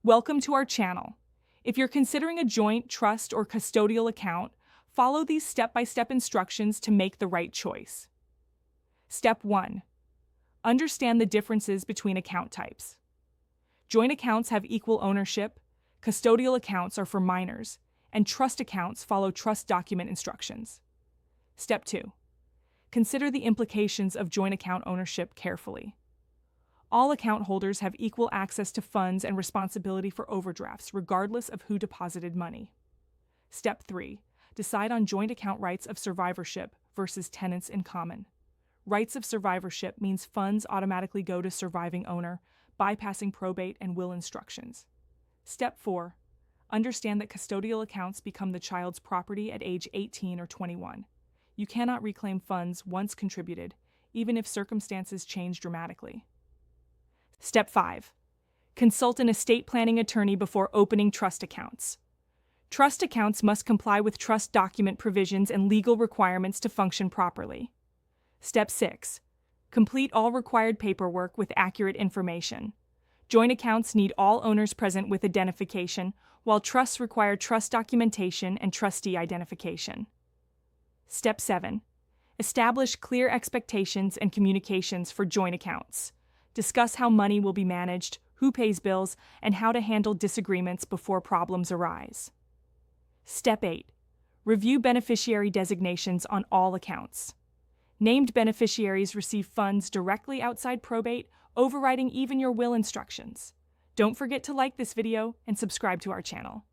Welcome to our channel. If you're considering a joint, trust, or custodial account, follow these step-by-step instructions to make the right choice. Step 1. Understand the differences between account types. Joint accounts have equal ownership, custodial accounts are for minors, and trust accounts follow trust document instructions. Step 2. Consider the implications of joint account ownership carefully. All account holders have equal access to funds and responsibility for overdrafts, regardless of who deposited money. Step 3. Decide on joint account rights of survivorship versus tenants in common. Rights of survivorship means funds automatically go to surviving owner, bypassing probate and will instructions. Step 4. Understand that custodial accounts become the child's property at age 18 or 21. You cannot reclaim funds once contributed, even if circumstances change dramatically. Step 5. Consult an estate planning attorney before opening trust accounts. Trust accounts must comply with trust document provisions and legal requirements to function properly. Step 6. Complete all required paperwork with accurate information. Joint accounts need all owners present with identification, while trusts require trust documentation and trustee identification. Step 7. Establish clear expectations and communications for joint accounts. Discuss how money will be managed, who pays bills, and how to handle disagreements before problems arise. Step 8. Review beneficiary designations on all accounts. Named beneficiaries receive funds directly outside probate, overriding even your will instructions. Don't forget to like this video and subscribe to our channel.